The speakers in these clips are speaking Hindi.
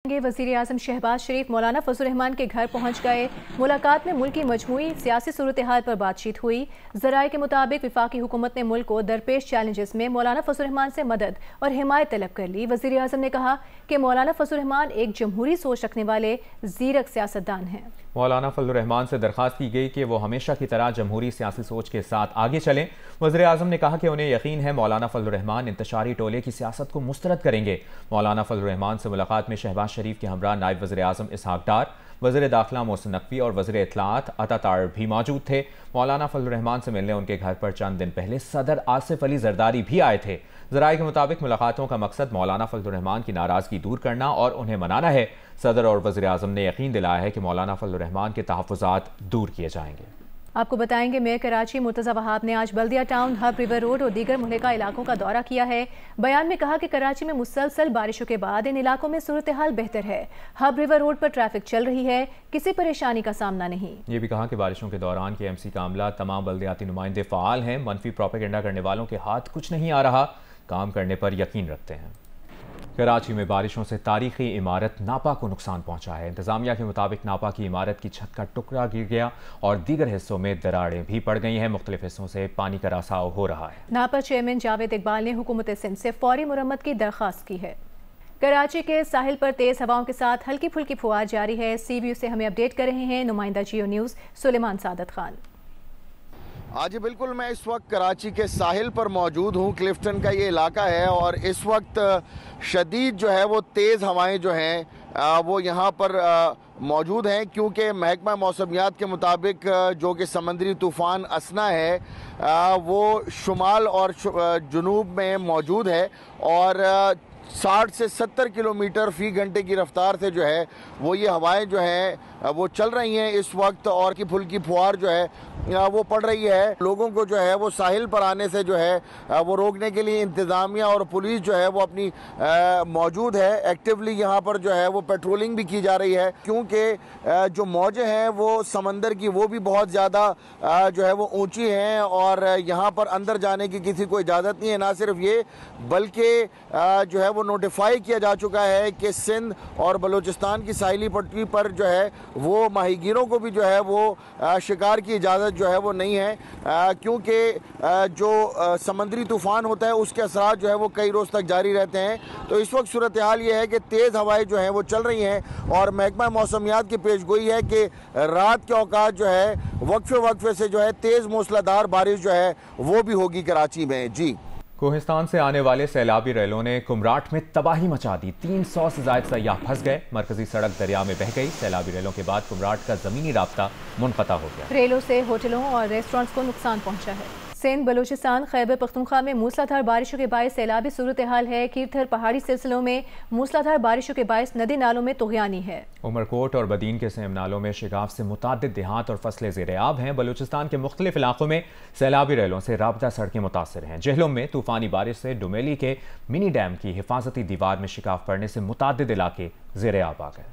वज़ीर आज़म शहबाज शरीफ मौलाना फजल रहमान के घर पहुँच गए। मुलाकात में मुल्क की मजमूई सियासी सूरत हाल पर बातचीत हुई। ज़राए के मुताबिक वफाकी हुकूमत ने मुल्क को दरपेश चैलेंजेस में मौलाना फजल रहमान से मदद और हिमायत तलब कर ली। वज़ीर आज़म ने कहा कि मौलाना फजल रहमान एक जमहूरी सोच रखने वाले ज़ीरक सियासतदान हैं। मौलाना फजल रहमान से दरख्वास्त की गई कि वो हमेशा की तरह जमहूरी सियासी सोच के साथ आगे चलें। वज़ीर आज़म ने कहा कि उन्हें यकीन है मौलाना फजल रहमान इंतशारी टोले की सियासत को मुस्तरद करेंगे। मौलाना फजल रहमान से मुलाकात में शहबाज शरीफ के हमरा नायब वज़ीर आज़म इसहाक डार, वज़ीर दाखिला मोहसिन नकवी और वज़ीर इत्तलाआत अता तार भी मौजूद थे। मौलाना फजल रहमान से मिलने उनके घर पर चंद दिन पहले सदर आसिफ अली जरदारी भी आए थे। ज़राए के मुताबिक मुलाकातों का मकसद मौलाना फजल रहमान की नाराज़गी दूर करना और उन्हें मनाना है। सदर और वज़ीर आज़म ने यकीन दिलाया है कि मौलाना फजल रहमान के तहफ़्फ़ुज़ात दूर किए जाएंगे। आपको बताएंगे मेयर कराची मुर्तज़ा वहाब ने आज बल्दिया टाउन, हब रिवर रोड और दीगर मुहलिका इलाकों का दौरा किया है। बयान में कहा कि कराची में मुसलसल बारिशों के बाद इन इलाकों में सूरत हाल बेहतर है। हब रिवर रोड पर ट्रैफिक चल रही है, किसी परेशानी का सामना नहीं। ये भी कहा कि बारिशों के दौरान KMC का अमला तमाम बल्दियाती नुमाइंदे फ़ाल हैं। मनफी प्रोपेगेंडा करने वालों के हाथ कुछ नहीं आ रहा, काम करने पर यकीन रखते हैं। कराची में बारिशों से तारीखी इमारत नापा को नुकसान पहुंचा है। इंतजामिया के मुताबिक नापा की इमारत की छत का टुकड़ा गिर गया और दीगर हिस्सों में दरारें भी पड़ गई हैं। मुख्तलिफ हिस्सों से पानी का रासाव हो रहा है। नापा चेयरमैन जावेद इकबाल ने हुकूमत सिंध से फौरी मुरम्मत की दरख्वास्त की है। कराची के साहिल पर तेज हवाओं के साथ हल्की फुल्की फुहार जारी है। CBU से हमें अपडेट कर रहे हैं नुमाइंदा जियो न्यूज़ सुलेमान सादत खान। आज बिल्कुल मैं इस वक्त कराची के साहिल पर मौजूद हूँ। क्लिफ्टन का ये इलाका है और इस वक्त शदीद जो है वो तेज़ हवाएं जो हैं वो यहाँ पर मौजूद हैं, क्योंकि महकमा मौसमियात के मुताबिक जो कि समंदरी तूफ़ान असना है वो शुमाल और जुनूब में मौजूद है और 60 से 70 किलोमीटर फ़ी घंटे की रफ्तार से जो है वो ये हवाएं जो हैं वो चल रही हैं इस वक्त और की फुल्की फुहार जो है वो पड़ रही है। लोगों को जो है वो साहिल पर आने से जो है वो रोकने के लिए इंतज़ामिया और पुलिस जो है वो अपनी मौजूद है। एक्टिवली यहाँ पर जो है वो पेट्रोलिंग भी की जा रही है, क्योंकि जो मौजें हैं वो समंदर की वो भी बहुत ज़्यादा जो है वो ऊंची हैं और यहाँ पर अंदर जाने की किसी को इजाज़त नहीं है। ना सिर्फ ये बल्कि जो है वो नोटिफाई किया जा चुका है कि सिंध और बलूचिस्तान की साहिली पट्टी पर जो है वो माहीगीरों को भी जो है वो शिकार की इजाज़त जो है वो नहीं है, क्योंकि जो समंदरी तूफ़ान होता है उसके असरात जो है वो कई रोज़ तक जारी रहते हैं। तो इस वक्त सूरत हाल ये है कि तेज़ हवाएं जो हैं वो चल रही हैं और महकमा मौसमियात की पेशगोई है कि रात के औकात जो है वक्फे से जो है तेज़ मूसलाधार बारिश जो है वो भी होगी कराची में। जी, कोहिस्तान से आने वाले सैलाबी रेलों ने कुमराट में तबाही मचा दी। 300 से ज़ायद सयाह फंस गए। मरकजी सड़क दरिया में बह गई। सैलाबी रेलों के बाद कुमराट का ज़मीनी राब्ता मुनक़ता हो गया। रेलों से होटलों और रेस्टोरेंट्स को नुकसान पहुंचा है। सिंध, बलूचिस्तान, खैबर पख्तूनख्वा में मूसलाधार बारिशों के बायस सैलाबी सूरत हाल है। कीरथर पहाड़ी सिलसिलों में मूसलाधार बारिशों के बायस नदी नालों में तुग़यानी है। उमरकोट और बदीन के सेम नालों में शिगाफ से मुतादिद देहात और फसलें ज़ेर-ए-आब हैं। बलूचिस्तान के मुख्तलिफ इलाकों में सैलाबी रेलों से राब्ता सड़कें मुतासर हैं। जहलुम में तूफ़ानी बारिश से डुमेली के मिनी डैम की हिफाजती दीवार में शिगाफ पड़ने से मुतादिद इलाके ज़ेर-ए-आब आ गए।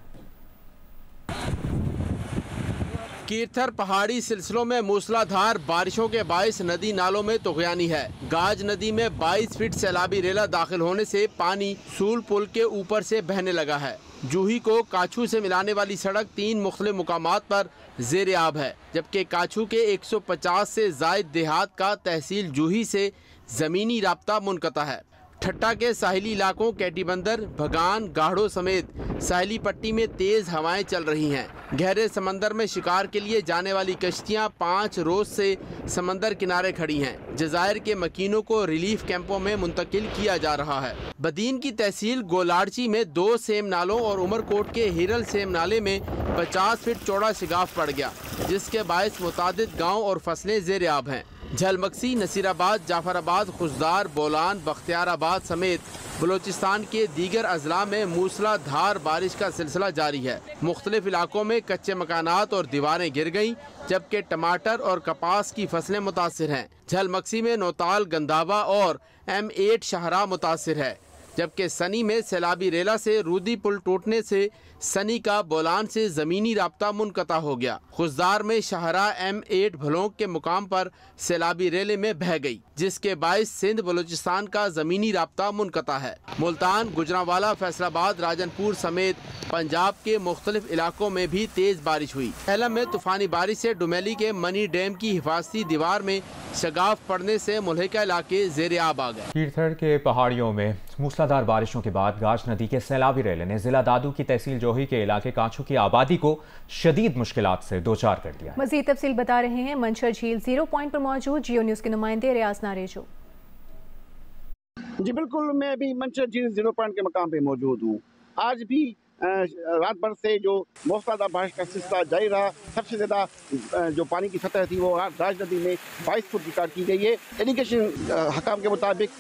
कीरथर पहाड़ी सिलसिलों में मूसलाधार बारिशों के बायस नदी नालों में तुग़यानी है। गाज नदी में 22 फीट सैलाबी रेला दाखिल होने से पानी सूल पुल के ऊपर से बहने लगा है। जूही को काछू से मिलाने वाली सड़क 3 मुख्तलिफ मुकामात पर ज़ेर-ए-आब है, जबकि काछू के 150 से ज़ायद देहात का तहसील जूही से ज़मीनी राब्ता मुनक़ता है। ठट्टा के साहिली इलाकों कैटी बंदर, भगान, गाढ़ो समेत साहिली पट्टी में तेज़ हवाएं चल रही हैं। गहरे समंदर में शिकार के लिए जाने वाली कश्तियां 5 रोज़ से समंदर किनारे खड़ी हैं। जज़ायर के मकीनों को रिलीफ कैंपों में मुंतकिल किया जा रहा है। बदीन की तहसील गोलारची में 2 सेम नालों और उमरकोट के हिरल सेम नाले में 50 फीट चौड़ा शिगाफ पड़ गया, जिसके बायस मुतादिद गाँव और फसलें ज़ेर-ए-आब हैं। झलमक्सी, नसीराबाद, जाफराबाद, खुशदार, बोलान, बख्तियाराबाद समेत बलूचिस्तान के दीगर अजला में मूसलाधार बारिश का सिलसिला जारी है। मुख्तलिफ इलाकों में कच्चे मकानात और दीवारें गिर गईं, जबकि टमाटर और कपास की फसलें मुतासिर हैं। झलमक्सी में नौताल, गंदावा और M8 शाहरा मुतासिर है, जबकि सनी में सैलाबी रेला से रूदी पुल टूटने से सनी का बोलान से ज़मीनी राब्ता मुनक़ता हो गया। खुशदार में शाहरा M8 भलोंग के मुकाम पर सैलाबी रेले में बह गई। जिसके बाइस सिंध बलूचिस्तान का जमीनी राब्ता मुनक़ता है। मुल्तान, गुजरांवाला, फैसलाबाद, राजनपुर समेत पंजाब के मुख्तलिफ इलाकों में भी तेज बारिश हुई। एलम में तूफानी बारिश से डुमेली के मनी डैम की हिफाजती दीवार में शगाफ पड़ने से मुल्हिका इलाके ज़ेर आब आ गए। कीर्थर के पहाड़ियों में मूसलाधार बारिशों के बाद गाज नदी के सैलाबी रेले ने जिला दादू की तहसील जोही के इलाके कांचू की आबादी को शदीद मुश्किलात से दो चार कर दिया। मजीद तफसील बता रहे हैं मंशर झील 0 पॉइंट पर मौजूद जियो न्यूज़ के नुमाइंदे रियाज नारेजो। जी बिल्कुल, मैं अभी मंशर झील 0 पॉइंट के मकाम पे मौजूद हूँ। आज भी रात भर से जो मूसलाधार बारिश का सिलसिला जारी रहा। सबसे ज़्यादा जो पानी की सतह थी वो गाज नदी में 22 फुट रिकॉर्ड की गई है। इरिगेशन हकाम के मुताबिक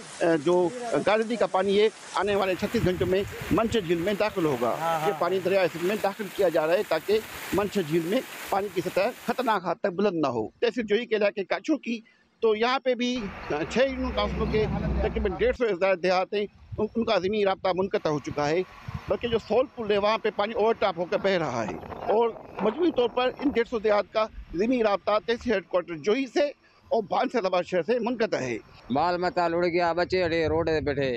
जो गाज नदी का पानी है आने वाले 36 घंटों में मंशर झील में दाखिल होगा। ये पानी दरिया सिंध में दाखिल किया जा रहा है ताकि मंशर झील में पानी की सतह खतरनाक हद तक बुलंद न हो। तहसील जोही के इलाके काचू की तो यहाँ पे भी 6 यूनियन काउंसिलों के तकरीबन 150 देहात हैं, उनका ज़मीनी राब्ता मुनक़ता हो चुका है। बल्कि जो सोल पुल है वहाँ पे पानी ओवरटॉप होकर बह रहा है और मजबूरी तौर पर इन 150 देहात का ज़मीनी राब्ता तहसील हेडक्वार्टर जोही से और बांसलाबाद शहर से मुनक़ता है। बाल मता उड़ गया, बच्चे अड़े रोड पे बैठे।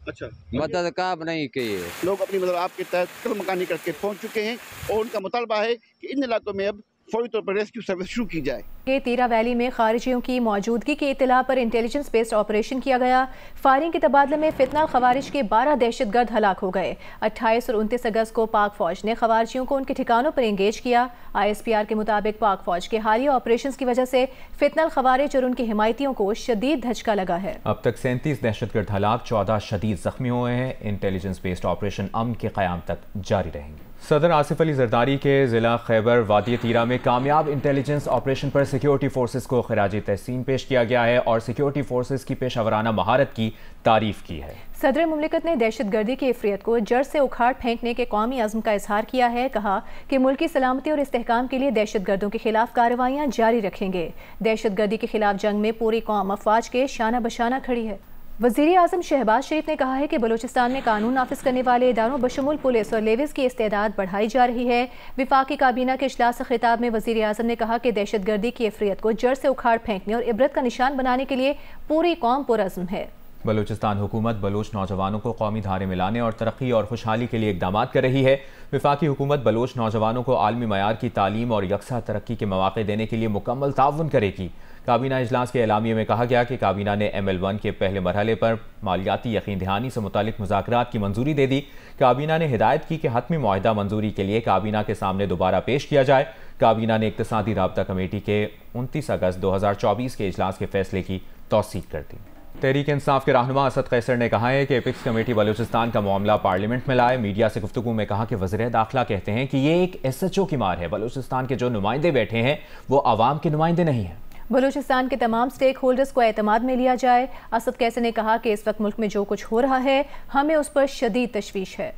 अच्छा, मदद का नहीं की लोग अपनी मदद आपके तहत कल मकानी करके पहुँच चुके हैं और उनका मुतालबा है कि इन इलाकों में अब फौरी तौर पर रेस्क्यू सर्विस शुरू की जाए। के तीरा वैली में खारिजियों की मौजूदगी की इत्तला पर इंटेलिजेंस बेस्ड ऑपरेशन किया गया। फायरिंग के तबादले में फितना खवारिज के 12 दहशतगर्द हलाक हो गए। 28 और 29 अगस्त को पाक फौज ने खवारिजियों को उनके ठिकानों पर एंगेज किया। ISPR के मुताबिक पाक फौज के हालिया ऑपरेशन की वजह से फितना खवारिज और उनके हिमायतियों को शदीद धचका लगा है। अब तक 37 दहशतगर्द हलाक, 14 शदीद जख्मी हुए हैं। इंटेलिजेंस बेस्ड ऑपरेशन अमन के क़याम तक जारी रहेंगे। सदर आसिफ अली जरदारी के जिला खैबर वादी तीरा में कामयाब इंटेलिजेंस ऑपरेशन पर सिक्योरिटी फोर्सेस को खिराजी तहसीन पेश किया गया है और सिक्योरिटी फोर्सेस की पेशावराना महारत की तारीफ की है। सदर मुमलिकत ने दहशतगर्दी की इफरियत को जड़ से उखाड़ फेंकने के कौमी अज़्म का इजहार किया है। कहा कि मुल्क की सलामती और इस्तेहकाम के लिए दहशतगर्दों के खिलाफ कार्रवाइयाँ जारी रखेंगे। दहशतगर्दी के खिलाफ जंग में पूरी कौम अफवाज के शाना बशाना खड़ी है। वज़ीर आज़म शहबाज शरीफ ने कहा है कि बलूचिस्तान में कानून नाफिज करने वाले इदारों बशमूल पुलिस और लेविस की इस्तेदाद बढ़ाई जा रही है। विफाकी काबीना के इजलास से खिताब में वज़ीर आज़म ने कहा कि दहशतगर्दी की इफरियत को जड़ से उखाड़ फेंकने और इबरत का निशान बनाने के लिए पूरी कौम पुरअज़्म है। बलूचिस्तान हुकूमत बलूच नौजवानों को कौमी धारे में लाने और तरक्की और खुशहाली के लिए इकदाम कर रही है। विफाकी हुकूमत बलूच नौजवानों को आलमी मयार की तालीम और यकसा तरक्की के मौके देने के लिए मुकम्मल ताउन करेगी। काबीना इजलास के एलामिये में कहा गया कि काबीना ने ML1 के पहले मरहले पर मालियाती यकीन दहानी से मुतालिक मुज़ाकरात की मंजूरी दे दी। काबीना ने हिदायत की कि हतमी मुआहिदा मंजूरी के लिए काबीना के सामने दोबारा पेश किया जाए। काबीना ने इक्तिसादी राब्ता कमेटी के 29 अगस्त 2024 के इजलास के फैसले की तौसीक कर दी। तहरीक इंसाफ के रहनुमा असद कैसर ने कहा है कि एपिक्स कमेटी बलूचिस्तान का मामला पार्लियामेंट में लाए। मीडिया से गुफ्तगू में कहा कि वज़ीर दाखिला कहते हैं कि ये एक SHO की मार है। बलूचिस्तान के जो नुमाइंदे बैठे हैं वो आवाम के नुमाइंदे नहीं हैं। बलूचिस्तान के तमाम स्टेक होल्डर्स को एतमाद में लिया जाए। असद कैसर ने कहा कि इस वक्त मुल्क में जो कुछ हो रहा है हमें उस पर शदीद तशवीश है।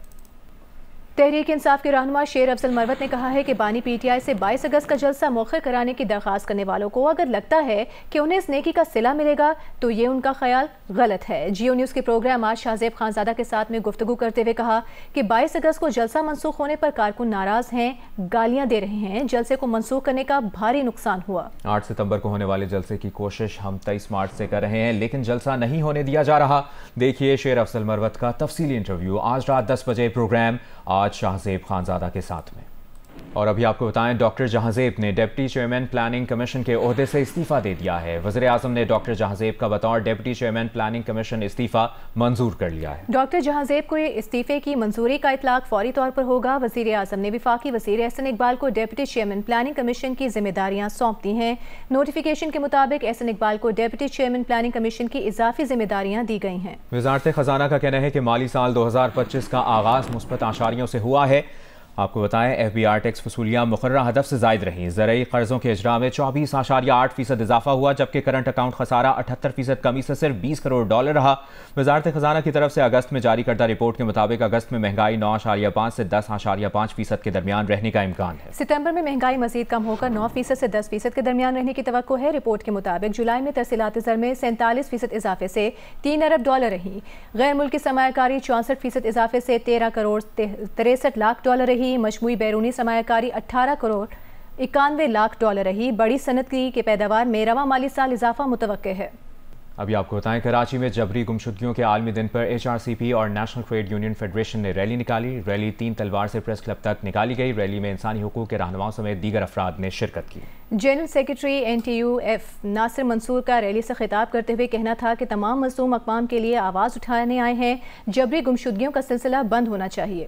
तहरीक इंसाफ के रहनुमा शेर अफजल मरवत ने कहा है कि बानी PTI से 22 अगस्त का जलसा मौखर कराने की दरख्वास्त करने वालों को अगर लगता है कि उन्हें इस नेकी का सिला मिलेगा तो ये उनका ख्याल गलत है। जियो न्यूज़ के प्रोग्राम आज शाहजेब खानजादा के साथ में गुफ्तगू करते हुए कहा कि 22 अगस्त को जलसा मनसूख होने पर कारकुन नाराज हैं, गालियां दे रहे हैं। जलसे को मनसूख करने का भारी नुकसान हुआ। 8 सितंबर को होने वाले जलसे की कोशिश हम 23 मार्च से कर रहे हैं, लेकिन जलसा नहीं होने दिया जा रहा। देखिए शेर अफजल मरवत का तफसीली इंटरव्यू आज रात 10 बजे प्रोग्राम आज शाहजेब खानजादा के साथ में। और अभी आपको बताएं, डॉक्टर जहांजेब ने डिप्टी चेयरमैन प्लानिंग कमीशन के ओहदे से इस्तीफा दे दिया है। वज़ीर आज़म ने डॉक्टर जहांजेब का बतौर डिप्टी चेयरमैन प्लानिंग कमीशन इस्तीफा मंजूर कर लिया है। डॉक्टर जहांजेब को इस्तीफे की मंजूरी का इतलाक फौरी तौर पर होगा। वज़ीर आज़म ने वफाकी वज़ीर एहसन इकबाल को डिप्टी चेयरमैन प्लानिंग कमीशन की जिम्मेदारियां सौंप दी हैं। नोटिफिकेशन के मुताबिक एहसन इकबाल को डिप्टी चेयरमैन प्लानिंग कमीशन की इजाफी जिम्मेदारियां दी गई हैं। वज़ारत खजाना का कहना है कि माली साल 2025 का आगाज मुस्बत आशारियों से हुआ है। आपको बताएं, FBR टैक्स वसूलियाँ मुकर्ररा हदफ से जायद रहीं। ज़रई कर्ज़ों के इजरा में 24.8% इजाफा हुआ, जबकि करंट अकाउंट खसारा 78% कमी से सिर्फ $20 करोड़ रहा। वजारत खजाना की तरफ से अगस्त में जारी करदा रिपोर्ट के मुताबिक अगस्त में महंगाई 9.5 से 10.5% के दरमियान रहने का इम्कान है। सितंबर में महंगाई मजीद कम होकर 9% से 10% के दरमियान रहने की तवक्को है। रिपोर्ट के मुताबिक जुलाई में तरसीलात ज़र में 47% इजाफे से $3 अरब रही। गैर मुल्की सरमायाकारी 64% इजाफे से $13 करोड़ 63 लाख रही। मजमूई बैरूनी सरमायाकारी 18 करोड़ 91 लाख रही। बड़ी सनत की पैदावार में रवा माली साल इजाफा मुतवक्के है। अभी आपको बताएं, कराची में जबरी गुमशुदगियों के आलमी दिन पर HRCP और नेशनल ट्रेड यूनियन फेडरेशन ने रैली निकाली। रैली 3 तलवार से प्रेस क्लब तक निकाली गई। रैली में इंसानी हुकूक के रहनुमाओं समेत दीगर अफराद ने शिरकत की। General secretary NTUF Nasir Mansoor का रैली से खिताब करते हुए कहना था कि तमाम मज़लूम अक़वाम के लिए आवाज़ उठाने आए हैं। जबरी गुमशुदगियों का सिलसिला बंद होना चाहिए।